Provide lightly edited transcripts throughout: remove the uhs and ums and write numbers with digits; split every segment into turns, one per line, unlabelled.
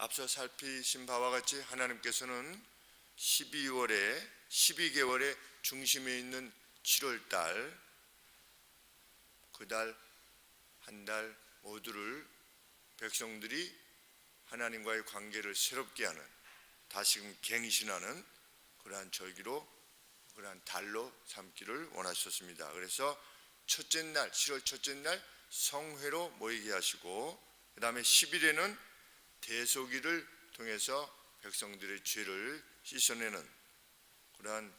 앞서 살피신 바와 같이 하나님께서는 12개월의 중심에 있는 7월달, 그 달, 한 달 모두를 백성들이 하나님과의 관계를 새롭게 하는, 다시금 갱신하는 그러한 절기로, 그러한 달로 삼기를 원하셨습니다. 그래서 첫째 날, 7월 첫째 날 성회로 모이게 하시고, 그 다음에 10일에는 대소기를 통해서 백성들의 죄를 씻어내는 그러한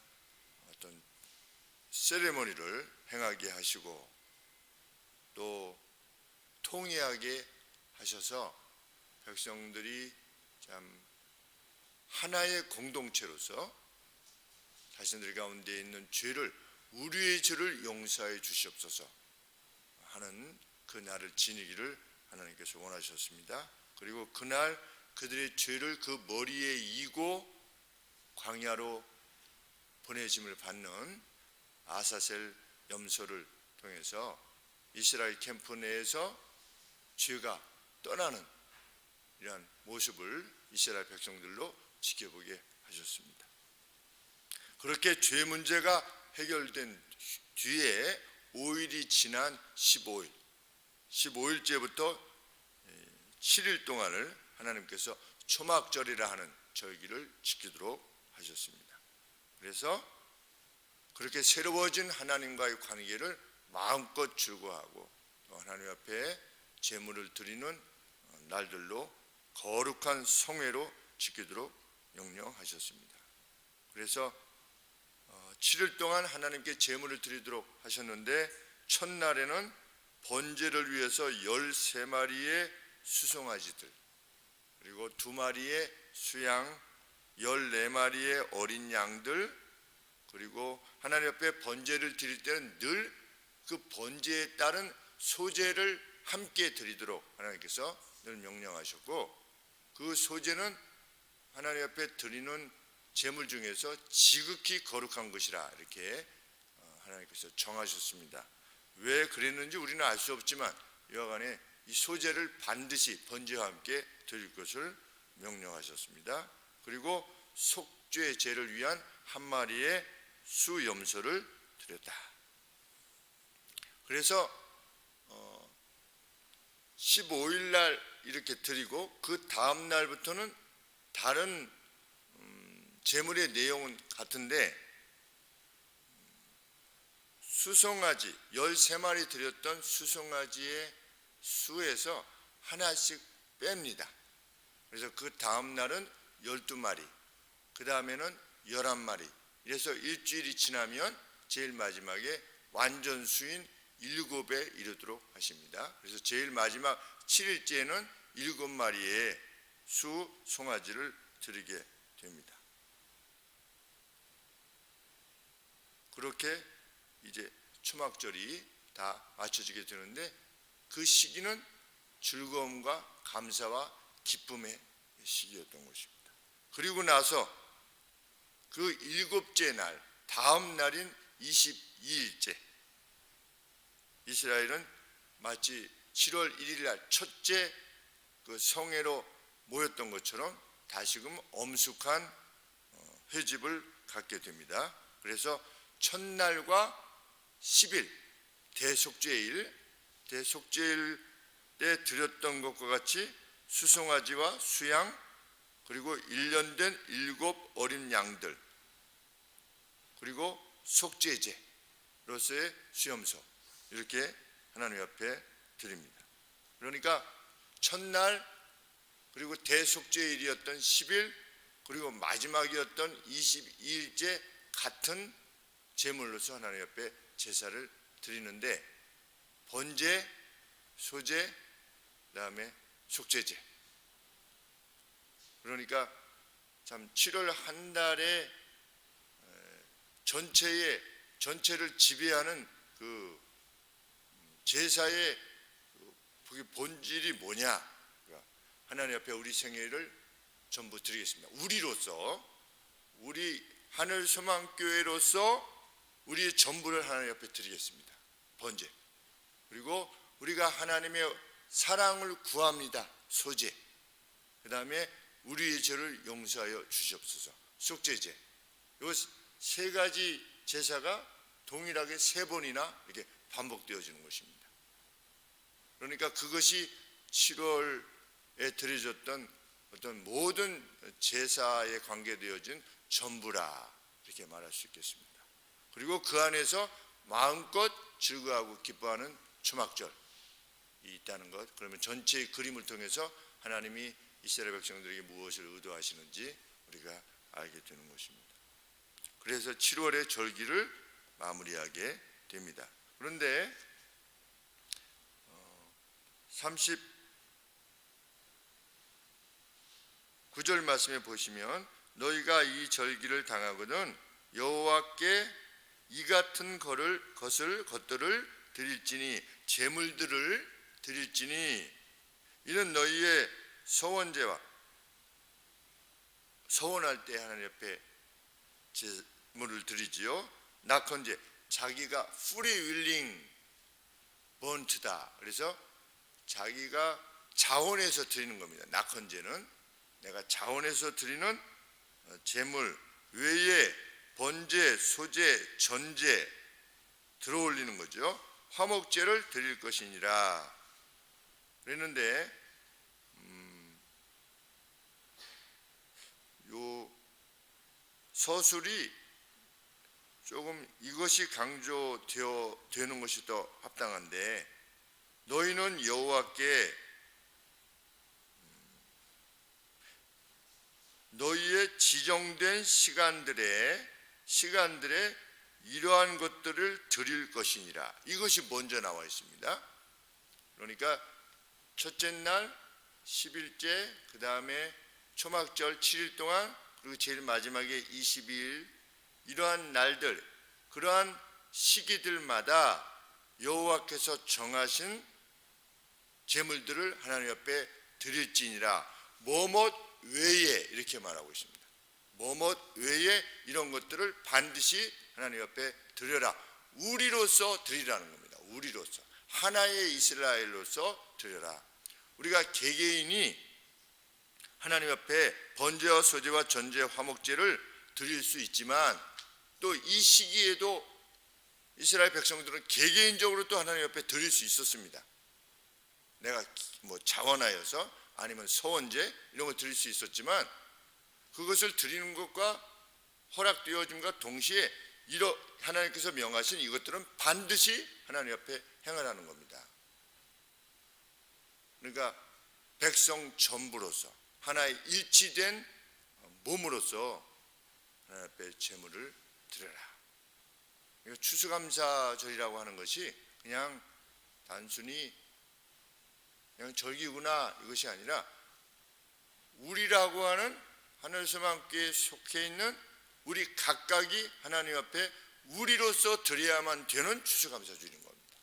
어떤 세레머니를 행하게 하시고, 또 통일하게 하셔서 백성들이 참 하나의 공동체로서 자신들 가운데 있는 죄를, 우리의 죄를 용서해 주시옵소서 하는 그 날을 지니기를 하나님께서 원하셨습니다. 그리고 그날 그들의 죄를 그 머리에 이고 광야로 보내짐을 받는 아사셀 염소를 통해서 이스라엘 캠프 내에서 죄가 떠나는 이러한 모습을 이스라엘 백성들로 지켜보게 하셨습니다. 그렇게 죄 문제가 해결된 뒤에 5일이 지난 15일째부터 7일 동안을 하나님께서 초막절이라 하는 절기를 지키도록 하셨습니다. 그래서 그렇게 새로워진 하나님과의 관계를 마음껏 즐거워하고, 또 하나님 앞에 제물을 드리는 날들로 거룩한 성회로 지키도록 명령하셨습니다. 그래서 7일 동안 하나님께 제물을 드리도록 하셨는데, 첫날에는 번제를 위해서 13마리의 수송아지들, 그리고 2마리의 수양, 14마리의 어린 양들, 그리고 하나님 앞에 번제를 드릴 때는 늘 그 번제에 따른 소제를 함께 드리도록 하나님께서 늘 명령하셨고, 그 소제는 하나님 앞에 드리는 제물 중에서 지극히 거룩한 것이라 이렇게 하나님께서 정하셨습니다. 왜 그랬는지 우리는 알 수 없지만 여하간에 이 소제를 반드시 번제와 함께 드릴 것을 명령하셨습니다. 그리고 속죄 제를 위한 1마리의 수염소를 드렸다. 그래서 15일 날 이렇게 드리고, 그 다음 날부터는 다른 제물의 내용은 같은데, 수송아지 13마리 드렸던 수송아지의 수에서 하나씩 뺍니다. 그래서 그 다음 날은 12마리, 그 다음에는 11마리, 이래서 일주일이 지나면 제일 마지막에 완전 수인 7에 이르도록 하십니다. 그래서 제일 마지막 7일째에는 7마리의 수 송아지를 드리게 됩니다. 그렇게 이제 초막절이 다 맞춰지게 되는데, 그 시기는 즐거움과 감사와 기쁨의 시기였던 것입니다. 그리고 나서 그 7째 날, 다음 날인 22일째, 이스라엘은 마치 7월 1일 날 첫째 그 성회로 모였던 것처럼 다시금 엄숙한 회집을 갖게 됩니다. 그래서 첫날과 10일 대속죄일 때 드렸던 것과 같이 수송아지와 수양, 그리고 1년 된 7 어린 양들, 그리고 속죄제로서의 수염소, 이렇게 하나님 앞에 드립니다. 그러니까 첫날, 그리고 대속죄일이었던 10일, 그리고 마지막이었던 22일째 같은 제물로서 하나님 앞에 제사를 드리는데, 번제, 소제, 그다음에 속죄제. 그러니까 참 7월 한 달에 전체를 지배하는 그 제사의 그 본질이 뭐냐? 하나님 앞에 우리 생애를 전부 드리겠습니다. 우리 하늘소망교회로서 우리의 전부를 하나님 앞에 드리겠습니다. 번제. 그리고 우리가 하나님의 사랑을 구합니다. 소제. 그 다음에 우리의 죄를 용서하여 주시옵소서. 속죄제. 이 세 가지 제사가 동일하게 세 번이나 이렇게 반복되어지는 것입니다. 그러니까 그것이 7월에 드려졌던 어떤 모든 제사에 관계되어진 전부라 이렇게 말할 수 있겠습니다. 그리고 그 안에서 마음껏 즐거워하고 기뻐하는 초막절이 있다는 것. 그러면 전체의 그림을 통해서 하나님이 이스라엘 백성들에게 무엇을 의도하시는지 우리가 알게 되는 것입니다. 그래서 7월의 절기를 마무리하게 됩니다. 그런데 39절 말씀에 보시면 너희가 이 절기를 당하거든 여호와께 이 같은 것들을 드릴지니 제물들을 드릴지니 이는 너희의 서원제와 서원할 때 하나님 옆에 제물을 드리지요. 낙헌제 자기가 free willing burned다. 그래서 자기가 자원해서 드리는 겁니다. 낙헌제는 내가 자원해서 드리는 제물 외에 번제, 소제, 전제 들어올리는 거죠. 화목제를 드릴 것이니라 그랬는데 요 서술이 조금 이것이 강조되는 것이 더 합당한데 너희는 여호와께 너희의 지정된 시간들에 이러한 것들을 드릴 것이니라. 이것이 먼저 나와 있습니다. 그러니까 첫째 날 10일째, 그 다음에 초막절 7일 동안, 그리고 제일 마지막에 22일, 이러한 날들, 그러한 시기들마다 여호와께서 정하신 제물들을 하나님 앞에 드릴지니라. 뭐뭇 외에 이렇게 말하고 있습니다. 뭐뭇 외에 이런 것들을 반드시 하나님 앞에 드려라. 우리로서 드리라는 겁니다. 우리로서 하나의 이스라엘로서 드려라. 우리가 개개인이 하나님 앞에 번제와 소제와 전제, 화목제를 드릴 수 있지만 또 이 시기에도 이스라엘 백성들은 개개인적으로 또 하나님 앞에 드릴 수 있었습니다. 내가 뭐 자원하여서 아니면 서원제 이런 걸 드릴 수 있었지만 그것을 드리는 것과 허락되어짐과 동시에 하나님께서 명하신 이것들은 반드시 하나님 앞에 행하라는 겁니다. 그러니까 백성 전부로서 하나의 일치된 몸으로서 하나님 앞에 제물을 드려라. 추수감사절이라고 하는 것이 그냥 단순히 그냥 절기구나 이것이 아니라 우리라고 하는 하늘소망교회에 속해 있는 우리 각각이 하나님 앞에 우리로서 드려야만 되는 추수감사주일인 겁니다.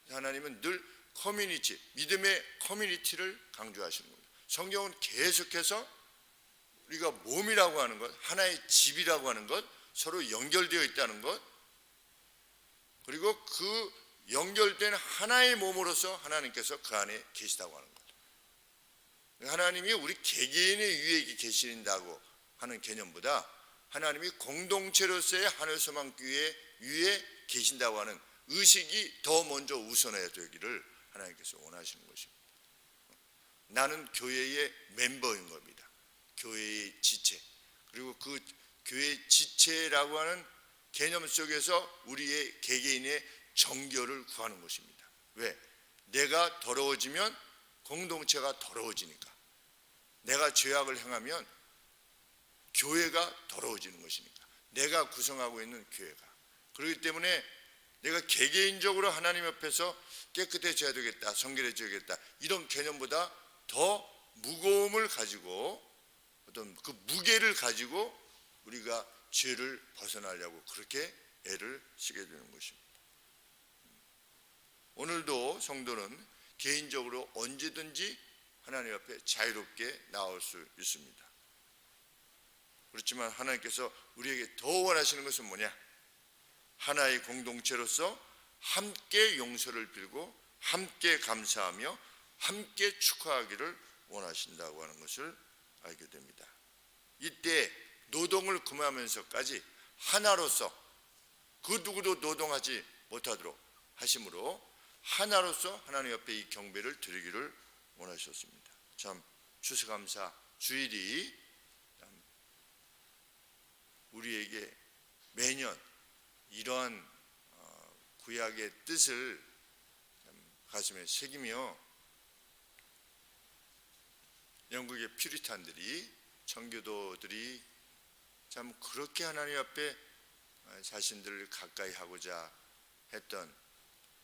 하나님은 늘 커뮤니티, 믿음의 커뮤니티를 강조하시는 겁니다. 성경은 계속해서 우리가 몸이라고 하는 것, 하나의 집이라고 하는 것, 서로 연결되어 있다는 것, 그리고 그 연결된 하나의 몸으로서 하나님께서 그 안에 계시다고 하는 것. 하나님이 우리 개개인의 위에 계신다고 하는 개념보다 하나님이 공동체로서의 하늘소망교회 위에 계신다고 하는 의식이 더 먼저 우선해야 되기를 하나님께서 원하시는 것입니다. 나는 교회의 멤버인 겁니다. 교회의 지체. 그리고 그 교회의 지체라고 하는 개념 속에서 우리의 개개인의 정결을 구하는 것입니다. 왜? 내가 더러워지면 공동체가 더러워지니까. 내가 죄악을 행하면 교회가 더러워지는 것이니까. 내가 구성하고 있는 교회가. 그렇기 때문에 내가 개개인적으로 하나님 앞에서 깨끗해져야 되겠다, 성결해져야겠다 이런 개념보다 더 무거움을 가지고 어떤 그 무게를 가지고 우리가 죄를 벗어나려고 그렇게 애를 쓰게 되는 것입니다. 오늘도 성도는 개인적으로 언제든지 하나님 앞에 자유롭게 나올 수 있습니다. 그렇지만 하나님께서 우리에게 더 원하시는 것은 뭐냐? 하나의 공동체로서 함께 용서를 빌고 함께 감사하며 함께 축하하기를 원하신다고 하는 것을 알게 됩니다. 이때 노동을 금하면서까지 하나로서 그 누구도 노동하지 못하도록 하심으로 하나로서 하나님 앞에 이 경배를 드리기를 원하셨습니다. 참 추수감사 주일이 우리에게 매년 이러한 구약의 뜻을 가슴에 새기며 영국의 퓨리탄들이 청교도들이 참 그렇게 하나님 앞에 자신들을 가까이 하고자 했던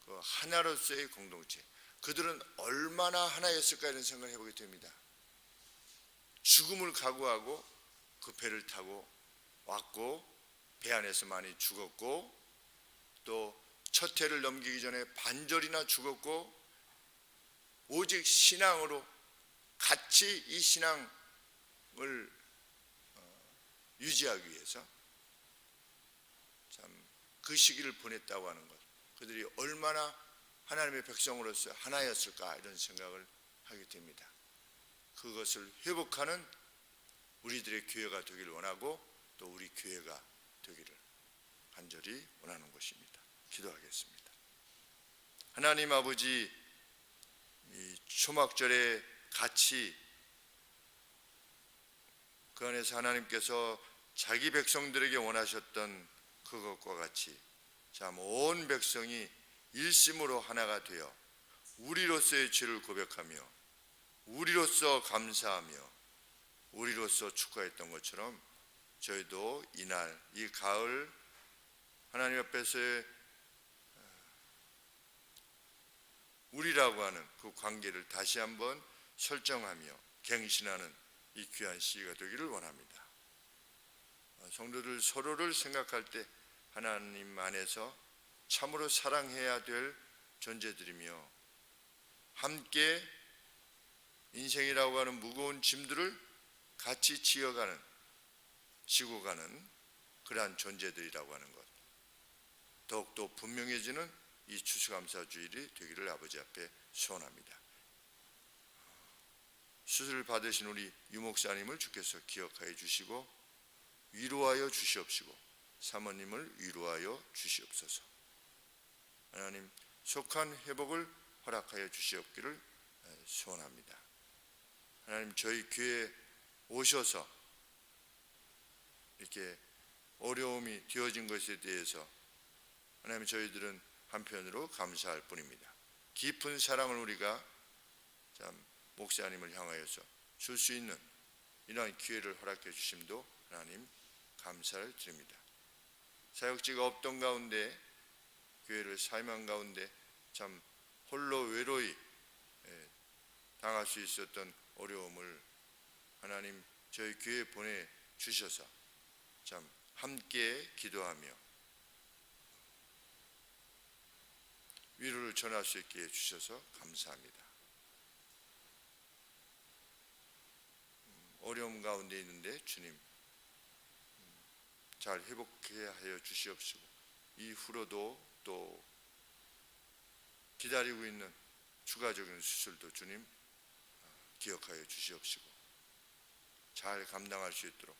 그 하나로서의 공동체, 그들은 얼마나 하나였을까 이런 생각을 해보게 됩니다. 죽음을 각오하고 그 배를 타고 왔고 배 안에서 많이 죽었고 또 첫 해를 넘기기 전에 반절이나 죽었고 오직 신앙으로 같이 이 신앙을 유지하기 위해서 참 그 시기를 보냈다고 하는 것, 그들이 얼마나 하나님의 백성으로서 하나였을까 이런 생각을 하게 됩니다. 그것을 회복하는 우리들의 교회가 되기를 원하고 또 우리 교회가 되기를 간절히 원하는 것입니다. 기도하겠습니다. 하나님 아버지, 이 초막절에 같이 그 안에서 하나님께서 자기 백성들에게 원하셨던 그것과 같이 참 온 백성이 일심으로 하나가 되어 우리로서의 죄를 고백하며 우리로서 감사하며 우리로서 축하했던 것처럼 저희도 이날 이 가을 하나님 앞에서의 우리라고 하는 그 관계를 다시 한번 설정하며 갱신하는 이 귀한 시기가 되기를 원합니다. 성도들 서로를 생각할 때 하나님 안에서 참으로 사랑해야 될 존재들이며 함께 인생이라고 하는 무거운 짐들을 같이 지고 가는 그러한 존재들이라고 하는 것, 더욱더 분명해지는 이 추수감사주일이 되기를 아버지 앞에 소원합니다. 수술을 받으신 우리 유목사님을 주께서 기억하여 주시고 위로하여 주시옵시고 사모님을 위로하여 주시옵소서. 하나님 속한 회복을 허락하여 주시옵기를 소원합니다. 하나님 저희 교회에 오셔서 이렇게 어려움이 되어진 것에 대해서 하나님 저희들은 한편으로 감사할 뿐입니다. 깊은 사랑을 우리가 참 목사님을 향하여서 줄 수 있는 이러한 기회를 허락해 주심도 하나님 감사를 드립니다. 사역지가 없던 가운데 교회를 사임한 가운데 참 홀로 외로이 당할 수 있었던 어려움을 하나님 저희 교회에 보내주셔서 참 함께 기도하며 위로를 전할 수 있게 해주셔서 감사합니다. 어려움 가운데 있는데 주님 잘 회복해 하여 주시옵시고 이후로도 또 기다리고 있는 추가적인 수술도 주님 기억하여 주시옵시고 잘 감당할 수 있도록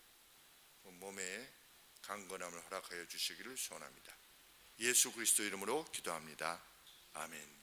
몸에 강건함을 허락하여 주시기를 소원합니다. 예수 그리스도 이름으로 기도합니다. 아멘.